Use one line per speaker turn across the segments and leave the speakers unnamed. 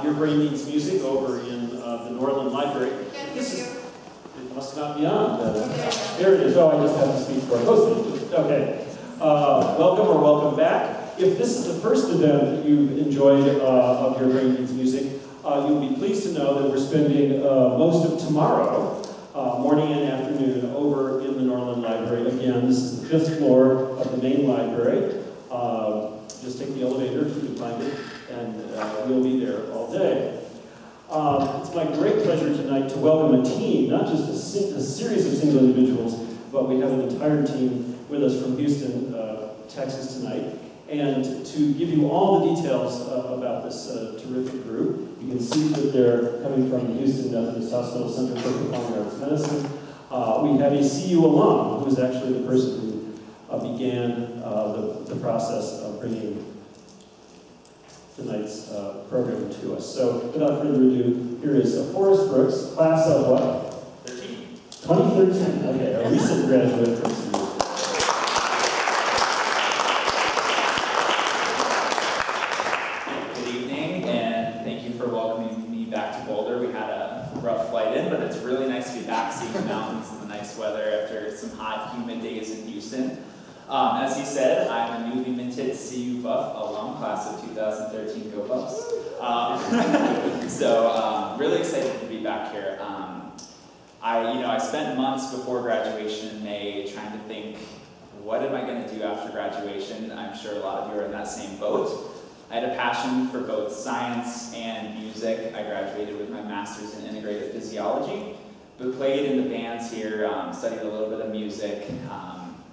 Your Brain Needs Music over in the Norland Library. This is, it must not be on. There it is. Oh, I just have to speak for it. Okay. Welcome or welcome back. If this is the first event that you've enjoyed of Your Brain Needs Music, you'll be pleased to know that we're spending most of tomorrow, morning and afternoon, over in the Norland Library. Again, this is the 5th floor of the main library. Just take the elevator if you can find it, and we'll be there all day. It's my great pleasure tonight to welcome a team, not just a series of single individuals, but we have an entire team with us from Houston, Texas tonight. And to give you all the details about this terrific group, you can see that they're coming from the Houston Methodist Hospital Center for Performing Arts Medicine. We have a CU alum, who is actually the person who began the process of bringing tonight's program to us. So without further ado, here is Forrest Brooks, class of what? 2013. Okay, a recent graduate from CU.
Good evening, and thank you for welcoming me back to Boulder. We had a rough flight in, but it's really nice to be back seeing the mountains and the nice weather after some hot, humid days in Houston. As he said, I'm a newly minted CU Buff alum, class of 2013. Go Buffs. So really excited to be back here. I spent months before graduation in May trying to think, what am I going to do after graduation? I'm sure a lot of you are in that same boat. I had a passion for both science and music. I graduated with my master's in integrative physiology, but played in the bands here, studied a little bit of music.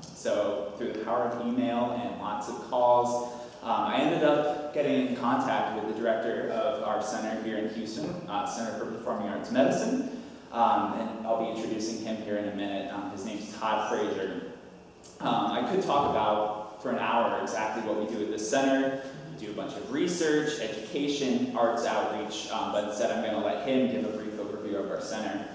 So through the power of email and lots of calls, I ended up getting in contact with the director of our center here in Houston, Center for Performing Arts Medicine, and I'll be introducing him here in a minute. His name's Todd Frazier. I could talk about for an hour exactly what we do at this center. We do a bunch of research, education, arts outreach, but instead I'm going to let him give a brief overview of our center.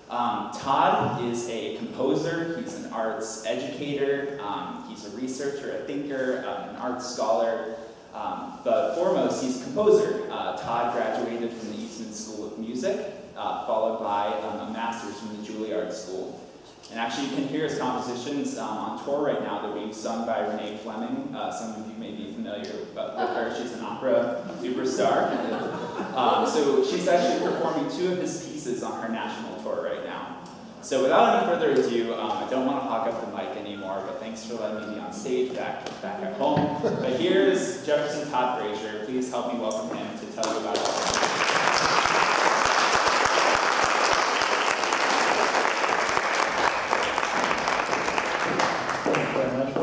Todd is a composer, he's an arts educator, he's a researcher, a thinker, an arts scholar, but foremost, he's a composer. Todd graduated from the Eastman School of Music, followed by a master's from the Juilliard School. And actually, you can hear his compositions on tour right now. They're being sung by Renee Fleming. Some of you may be familiar with her. She's an opera superstar. So she's actually performing 2 of his pieces on her national tour right now. So without any further ado, I don't want to hog up the mic anymore, but thanks for letting me be on stage back at home. But here's Jefferson Todd Frazier. Please help me welcome him to tell you about it.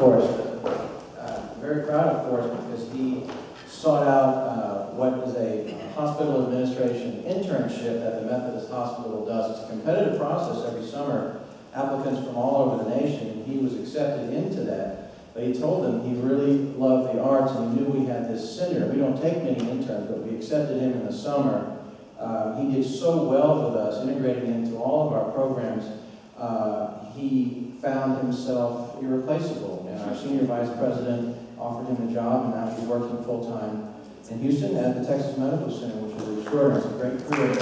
Forrest. Very proud of Forrest because he sought out what is a hospital administration internship that the Methodist Hospital does. It's a competitive process every summer, applicants from all over the nation, and he was accepted into that. But he told them he really loved the arts, and he knew we had this center. We don't take many interns, but we accepted him in the summer. He did so well with us, integrating into all of our programs. He found himself irreplaceable, and our senior vice president offered him a job, and now he's working full-time in Houston at the Texas Medical Center, which is extraordinary. It's a great career.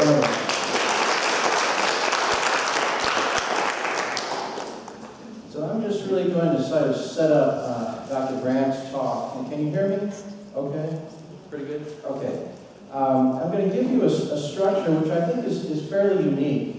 So I'm just really going to sort of set up Dr. Grant's talk. And can you hear me? Okay? Pretty good? Okay. I'm going to give you a structure which I think is fairly unique.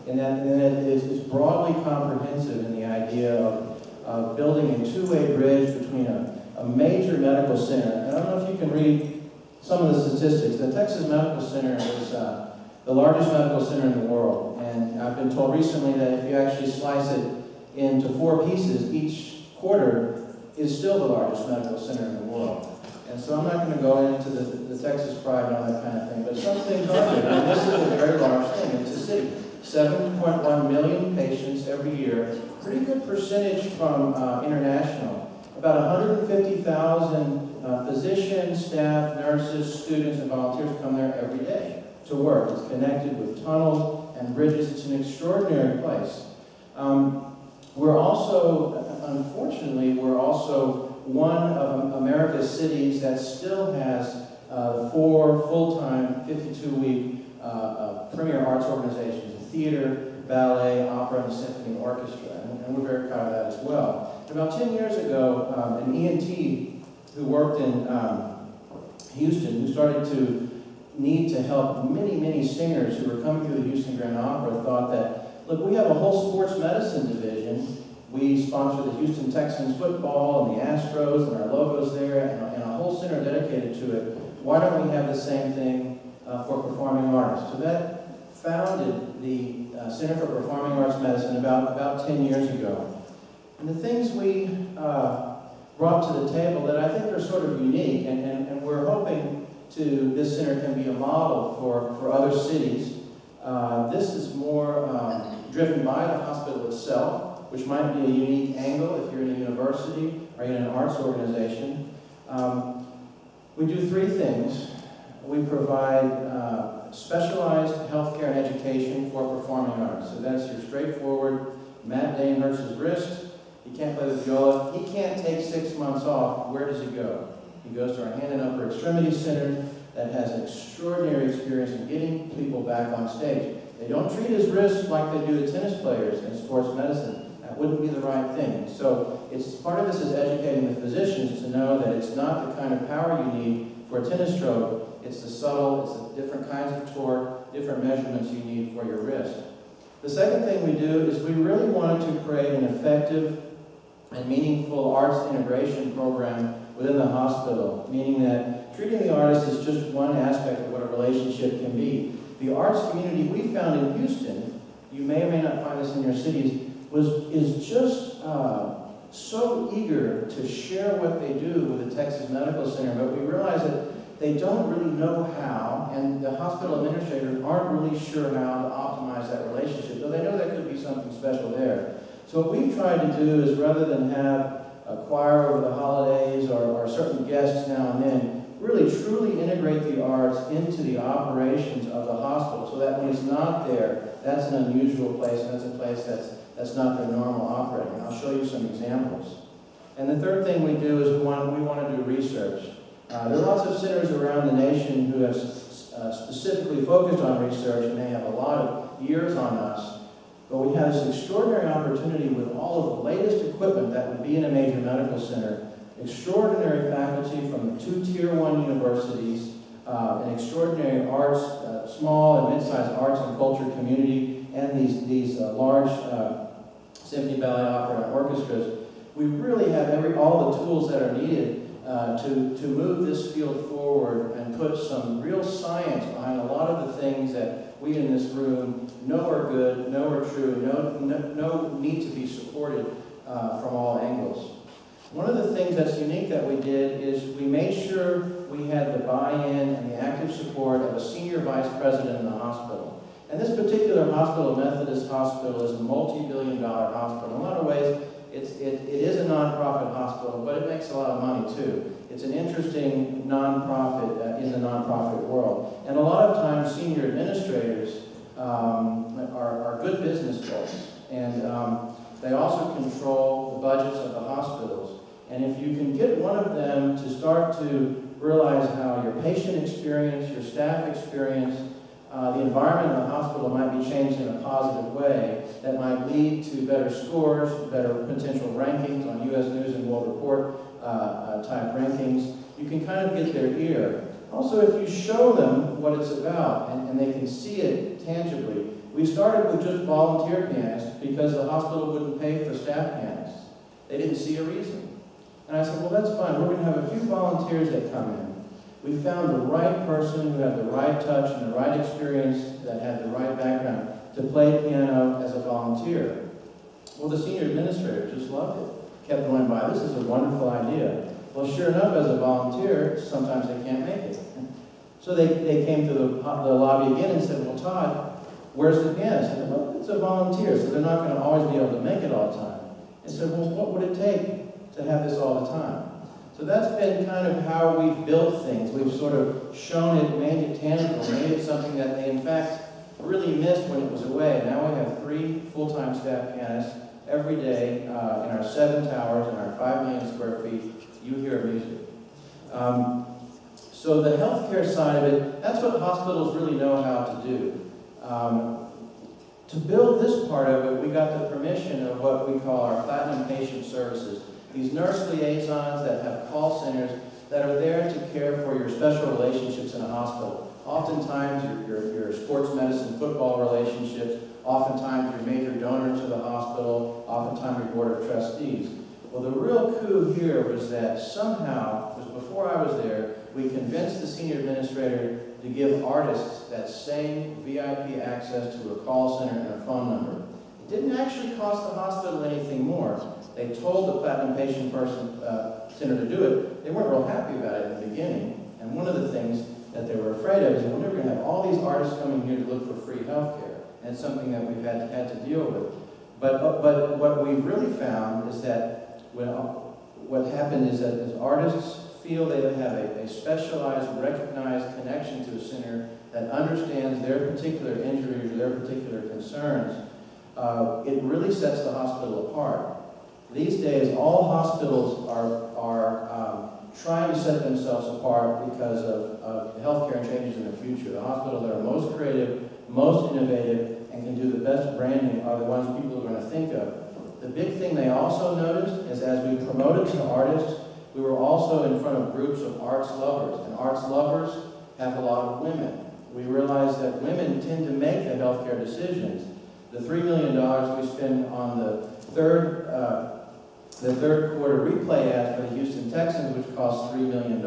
And that is broadly comprehensive in the idea of building a two-way bridge between a major medical center. And I don't know if you can read some of the statistics. The Texas Medical Center is the largest medical center in the world. And I've been told recently that if you actually slice it into 4 pieces, each quarter is still the largest medical center in the world. And so I'm not going to go into the Texas pride and all that kind of thing, but some things are there. And this is a very large thing. It's a city. 7.1 million patients every year, pretty good percentage from international. About 150,000 physicians, staff, nurses, students, and volunteers come there every day to work. It's connected with tunnels and bridges. It's an extraordinary place. We're also, unfortunately, one of America's cities that still has the 4 full-time, 52-week premier arts organizations in theater, ballet, opera, and symphony orchestra, and we're very proud of that as well. About 10 years ago, an ENT who worked in Houston, who started to need to help many singers who were coming through the Houston Grand Opera, thought that, look, we have a whole sports medicine division. We sponsor the Houston Texans football and the Astros and our logos there and a whole center dedicated to it. Why don't we have the same thing for performing artists? So that founded the Center for Performing Arts Medicine about 10 years ago. And the things we brought to the table that I think are sort of unique, and we're hoping this center can be a model for other cities. This is more driven by the hospital itself, which might be a unique angle if you're in a university or in an arts organization. We do 3 things. We provide specialized healthcare and education for performing arts. So that's your straightforward, Matt Dane hurts his wrist, he can't play the viola, he can't take 6 months off. Where does he go? He goes to our hand and upper extremity center that has an extraordinary experience in getting people back on stage. They don't treat his wrists like they do the tennis players in sports medicine. That wouldn't be the right thing. So part of this is educating the physicians to know that it's not the kind of power you need for a tennis stroke. It's the subtle, it's the different kinds of torque, different measurements you need for your wrist. The second thing we do is we really wanted to create an effective and meaningful arts integration program within the hospital, meaning that treating the artist is just one aspect of what a relationship can be. The arts community we found in Houston, you may or may not find this in your cities, is just so eager to share what they do with the Texas Medical Center, but we realize that they don't really know how, and the hospital administrators aren't really sure how to optimize that relationship, though they know there could be something special there. So what we've tried to do is, rather than have a choir over the holidays or certain guests now and then, really truly integrate the arts into the operations of the hospital, so that when it's not there, that's an unusual place, and that's a place that's not their normal operating. I'll show you some examples. And the third thing we do is we want to do research. There are lots of centers around the nation who have specifically focused on research, and they have a lot of years on us. But we have this extraordinary opportunity with all of the latest equipment that would be in a major medical center, extraordinary faculty from the 2 Tier 1 universities, an extraordinary arts, small and mid-sized arts and culture community, and these large symphony, ballet, opera, and orchestras. We really have all the tools that are needed to move this field forward and put some real science behind a lot of the things that we in this room know are good, know are true, know need to be supported from all angles. One of the things that's unique that we did is we made sure we had the buy-in and the active support of a senior vice president in the hospital. And this particular hospital, Methodist Hospital, is a multi-billion-dollar hospital. In a lot of ways, it is a nonprofit hospital, but it makes a lot of money too. It's an interesting nonprofit in the nonprofit world. And a lot of times, senior administrators are good business folks. And they also control the budgets of the hospitals. And if you can get one of them to start to realize how your patient experience, your staff experience, the environment of the hospital might be changed in a positive way that might lead to better scores, better potential rankings on U.S. News and World Report type rankings, you can kind of get their ear. Also, if you show them what it's about and they can see it tangibly. We started with just volunteer pianists because the hospital wouldn't pay for staff pianists. They didn't see a reason. And I said, well, that's fine. We're going to have a few volunteers that come in. We found the right person who had the right touch and the right experience, that had the right background, to play piano as a volunteer. Well, the senior administrator just loved it. Kept going by, this is a wonderful idea. Well, sure enough, as a volunteer, sometimes they can't make it. So they came to the lobby again and said, well, Todd, where's the pianist? I said, well, it's a volunteer, so they're not going to always be able to make it all the time. And said, well, what would it take to have this all the time? So that's been kind of how we've built things. We've sort of shown it, made it tangible, made it something that they, in fact, really missed when it was away. Now we have 3 full-time staff pianists every day in our 7 towers and our 5 million square feet. You hear music. So the healthcare side of it, that's what hospitals really know how to do. To build this part of it, we got the permission of what we call our Platinum Patient Services. These nurse liaisons that have call centers that are there to care for your special relationships in a hospital. Oftentimes your sports medicine, football relationships, oftentimes your major donor to the hospital, oftentimes your board of trustees. Well, the real coup here was that somehow, it was before I was there, we convinced the senior administrator to give artists that same VIP access to a call center and a phone number. It didn't actually cost the hospital anything more. They told the Platinum Patient Center to do it. They weren't real happy about it in the beginning. And one of the things that they were afraid of is that we're never going to have all these artists coming here to look for free health care. And it's something that we've had to deal with. But what we've really found is that what happened is that as artists feel they have a specialized, recognized connection to a center that understands their particular injuries or their particular concerns, it really sets the hospital apart. These days, all hospitals are trying to set themselves apart because of healthcare changes in the future. The hospitals that are most creative, most innovative, and can do the best branding are the ones people are going to think of. The big thing they also noticed is as we promoted to artists, we were also in front of groups of arts lovers, and arts lovers have a lot of women. We realized that women tend to make the healthcare decisions. The $3 million we spend on the third quarter replay ad for the Houston Texans, which cost $3 million,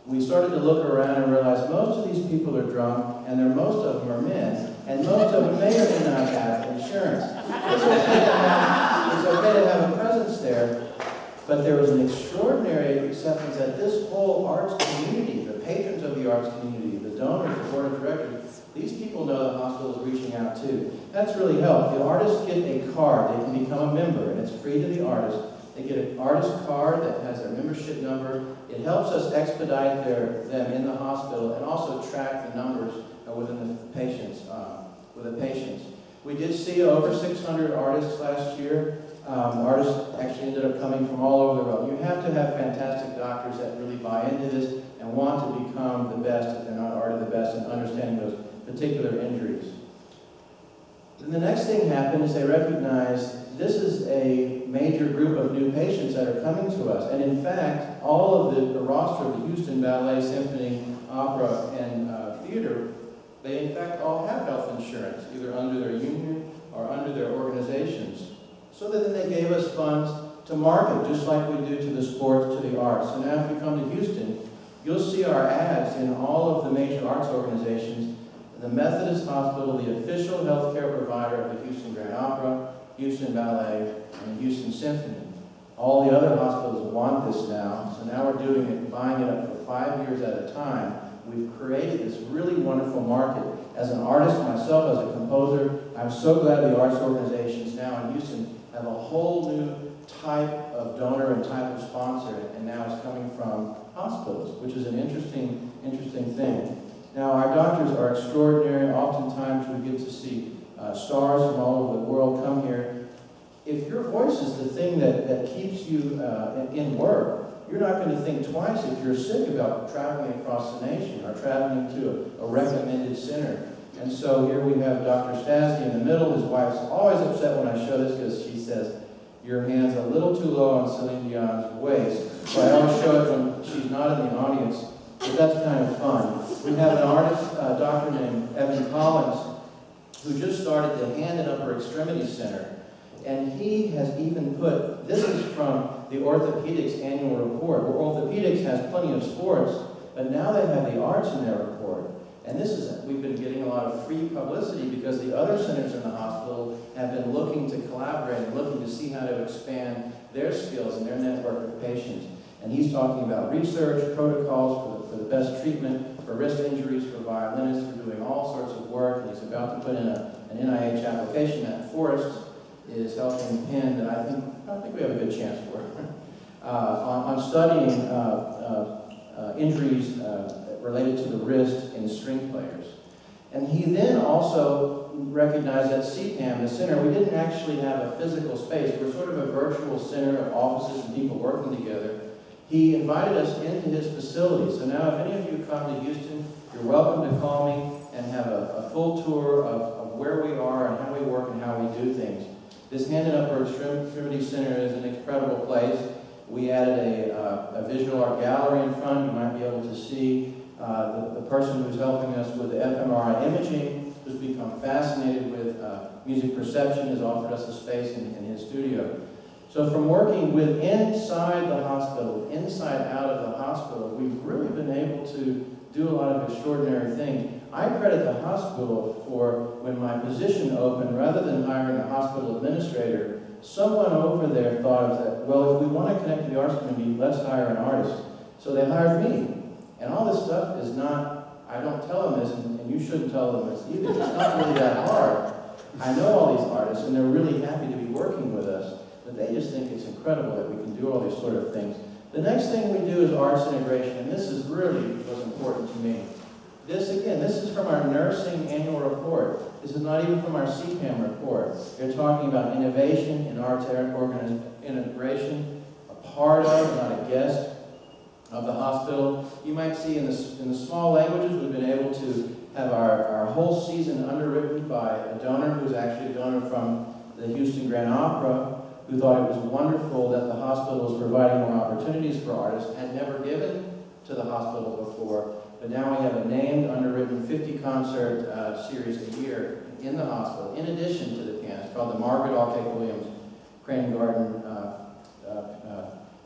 we started to look around and realize most of these people are drunk, and most of them are men, and most of them may or may not have insurance. It's okay to have a presence there, but there was an extraordinary acceptance that this whole arts community, the patrons of the arts community, the donors, the board of directors, these people know the hospital is reaching out too. That's really helped. The artists get a card. They can become a member, and it's free to the artist. They get an artist card that has their membership number. It helps us expedite them in the hospital and also track the numbers within the patients. We did see over 600 artists last year. Artists actually ended up coming from all over the world. You have to have fantastic doctors that really buy into this and want to become the best, if they're not already the best, in understanding those particular injuries. Then the next thing happened is they recognized this is a major group of new patients that are coming to us. And in fact, all of the roster of the Houston Ballet, Symphony, Opera, and Theater, they in fact all have health insurance, either under their union or under their organizations. So that then they gave us funds to market, just like we do to the sports, to the arts. So now if you come to Houston, you'll see our ads in all of the major arts organizations. The Methodist Hospital, the official healthcare provider of the Houston Grand Opera, Houston Ballet, and the Houston Symphony. All the other hospitals want this now, so now we're doing it, buying it up for 5 years at a time. We've created this really wonderful market. As an artist myself, as a composer, I'm so glad the arts organizations now in Houston have a whole new type of donor and type of sponsor, and now it's coming from hospitals, which is an interesting thing. Now, our doctors are extraordinary. Oftentimes, we get to see stars from all over the world come here. If your voice is the thing that keeps you in work, you're not going to think twice if you're sick about traveling across the nation or traveling to a recommended center. And so here we have Dr. Stasny in the middle. His wife's always upset when I show this because she says, your hand's a little too low on Celine Dion's waist. So I always show it when she's not in the audience, but that's kind of fun. We have an artist, a doctor named Evan Collins, who just started the Hand and Upper Extremities Center. And he has even put, this is from the orthopedics annual report, where orthopedics has plenty of sports, but now they have the arts in their report. And this is, we've been getting a lot of free publicity because the other centers in the hospital have been looking to collaborate and looking to see how to expand their skills and their network of patients. And he's talking about research, protocols for the best treatment, for wrist injuries, for violinists, for doing all sorts of work. And he's about to put in an NIH application that Forrest is helping pen that I think we have a good chance for on studying injuries related to the wrist in string players. And he then also recognized that CPAM, the center, we didn't actually have a physical space. We're sort of a virtual center of offices and people working together. he invited us into his facility. So now if any of you come to Houston, you're welcome to call me and have a full tour of where we are and how we work and how we do things. This Hand and Upper Extremity Center is an incredible place. We added a visual art gallery in front. You might be able to see the person who's helping us with the fMRI imaging, who's become fascinated with music perception, has offered us a space in his studio. So from working with inside the hospital, inside out of the hospital, we've really been able to do a lot of extraordinary things. I credit the hospital for when my position opened, rather than hiring a hospital administrator, someone over there thought of that, well, if we want to connect to the arts community, let's hire an artist. So they hired me. And all this stuff is not, I don't tell them this, and you shouldn't tell them this either. It's not really that hard. I know all these artists, and they're really happy to be working with us, but they just think it's incredible that we can do all these sort of things. The next thing we do is arts integration, and this is really what's important to me. This is from our nursing annual report. This is not even from our CPAM report. They're talking about innovation in arts integration, a part of, not a guest, of the hospital. You might see in the small languages, we've been able to have our whole season underwritten by a donor who's actually a donor from the Houston Grand Opera, who thought it was wonderful that the hospital was providing more opportunities for artists, had never given to the hospital before, but now we have a named, underwritten 50-concert series a year in the hospital, in addition to the piano. It's called the Margaret Alcake Williams Crane Garden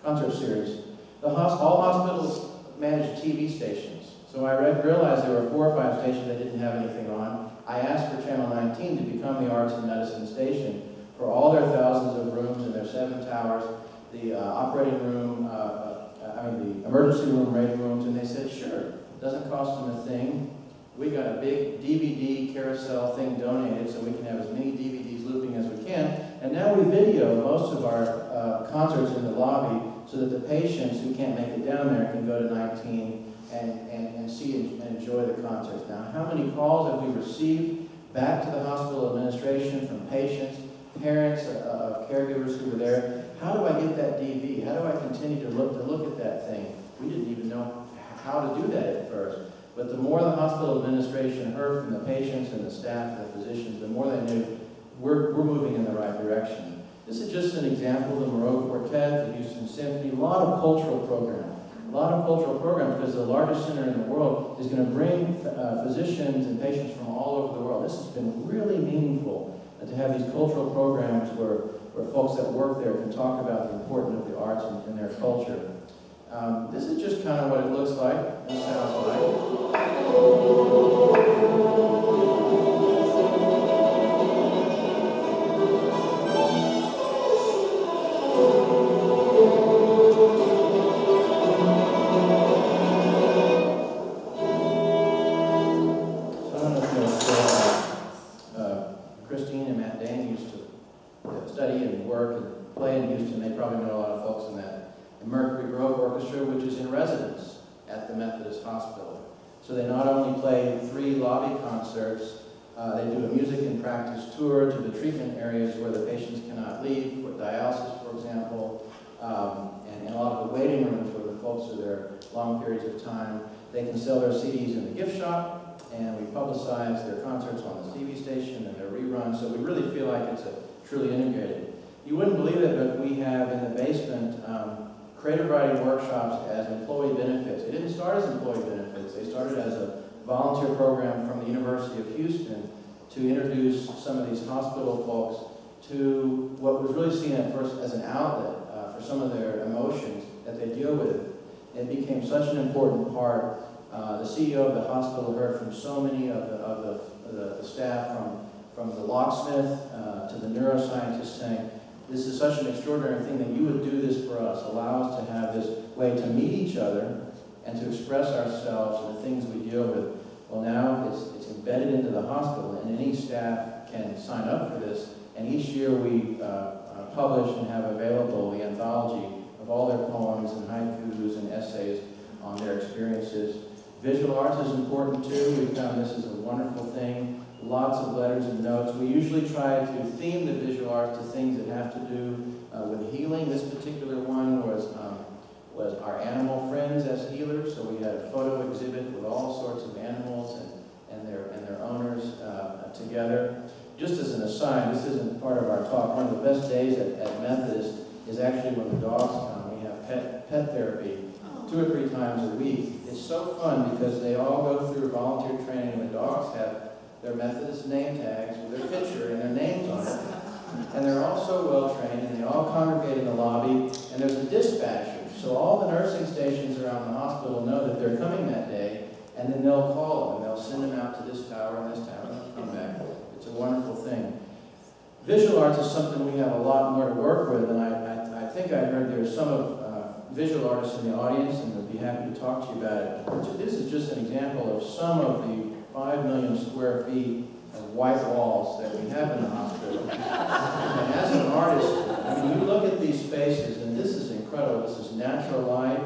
Concert Series. All hospitals manage TV stations, so I realized there were 4 or 5 stations that didn't have anything on. I asked for Channel 19 to become the Arts and Medicine station for all their thousands of rooms and their 7 towers, the operating room, the emergency room, rating rooms, and they said, sure, it doesn't cost them a thing. We got a big DVD carousel thing donated so we can have as many DVDs looping as we can, and now we video most of our concerts in the lobby so that the patients who can't make it down there can go to 19 and see and enjoy the concerts. Now, how many calls have we received back to the hospital administration from patients, parents of caregivers who were there? How do I get that DV? How do I continue to look at that thing? We didn't even know how to do that at first. But the more the hospital administration heard from the patients and the staff and the physicians, the more they knew we're moving in the right direction. This is just an example of the Moreau Quartet, the Houston Symphony, a lot of cultural programs. A lot of cultural programs, because the largest center in the world is going to bring physicians and patients from all over the world. This has been really meaningful to have these cultural programs where folks that work there can talk about the importance of the arts in their culture. This is just kind of what it looks like and sounds like. Christine and Matt Dane used to study and work and play in Houston. They probably know a lot of folks in that. The Mercury Grove Orchestra, which is in residence at the Methodist Hospital. So they not only play 3 lobby concerts, they do a music and practice tour to the treatment areas where the patients cannot leave, for dialysis, for example, and a lot of the waiting rooms where the folks are there long periods of time. They can sell their CDs in the gift shop, and we publicize their concerts on the TV station and their reruns, so we really feel like it's truly integrated. You wouldn't believe it, but we have in the basement creative writing workshops as employee benefits. They didn't start as employee benefits. They started as a volunteer program from the University of Houston to introduce some of these hospital folks to what was really seen at first as an outlet for some of their emotions that they deal with. It became such an important part. The CEO of the hospital heard from so many of the staff, from the locksmith to the neuroscientist, saying, this is such an extraordinary thing that you would do this for us, allow us to have this way to meet each other and to express ourselves and the things we deal with. Well, now it's embedded into the hospital, and any staff can sign up for this. And each year we publish and have available the anthology of all their poems and haikus and essays on their experiences. Visual arts is important too. We found this is a wonderful thing. Lots of letters and notes. We usually try to theme the visual arts to things that have to do with healing. This particular one was was our animal friends as healers. So we had a photo exhibit with all sorts of animals and their owners together. Just as an aside, this isn't part of our talk, one of the best days at Methodist is actually when the dogs come. We have pet therapy 2 or 3 times a week. It's so fun because they all go through volunteer training and the dogs have their Methodist name tags with their picture and their names on it. And they're all so well trained and they all congregate in the lobby and there's a dispatcher. So all the nursing stations around the hospital know that they're coming that day and then they'll call them and they'll send them out to this tower and this tower and they'll come back. It's a wonderful thing. Visual arts is something we have a lot more to work with, and I think I heard there's some of visual artists in the audience, and I'd be happy to talk to you about it. This is just an example of some of the 5 million square feet of white walls that we have in the hospital. And as an artist, I mean, you look at these spaces, and this is incredible. This is natural light.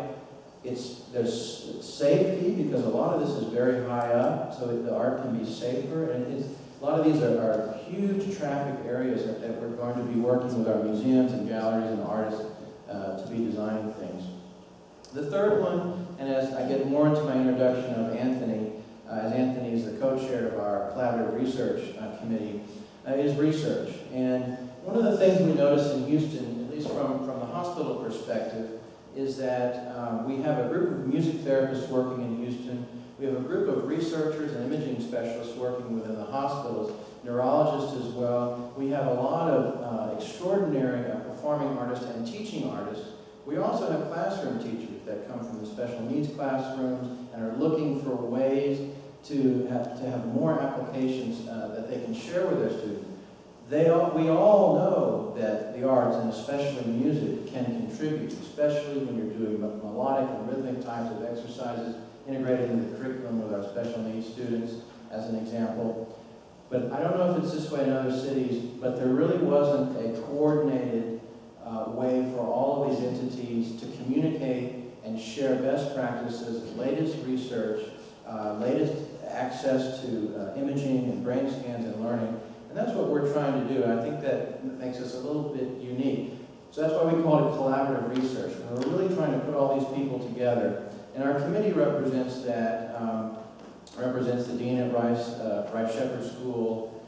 There's safety, because a lot of this is very high up, so the art can be safer, and a lot of these are huge traffic areas that we're going to be working with our museums and galleries and artists to be designing things. The third one, and as I get more into my introduction of Anthony, as Anthony is the co-chair of our collaborative research committee, is research. And one of the things we notice in Houston, at least from the hospital perspective, is that we have a group of music therapists working in Houston. We have a group of researchers and imaging specialists working within the hospitals, neurologists as well. We have a lot of extraordinary performing artists and teaching artists. We also have classroom teachers that come from the special needs classrooms and are looking for ways to have more applications that they can share with their students. We all know that the arts, and especially music, can contribute, especially when you're doing melodic and rhythmic types of exercises integrated into the curriculum with our special needs students, as an example. But I don't know if it's this way in other cities, but there really wasn't a coordinated way for all of these entities to communicate and share best practices, latest research, latest access to imaging and brain scans and learning. And that's what we're trying to do. I think that makes us a little bit unique. So that's why we call it collaborative research. And we're really trying to put all these people together. And our committee represents that, represents the dean at Rice Shepherd School,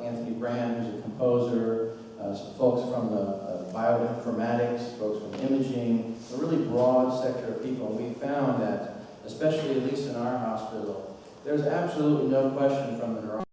Anthony Brand, who's a composer, some folks from the bioinformatics, folks from imaging, a really broad sector of people. And we found that, especially at least in our hospital, there's absolutely no question from the neurologist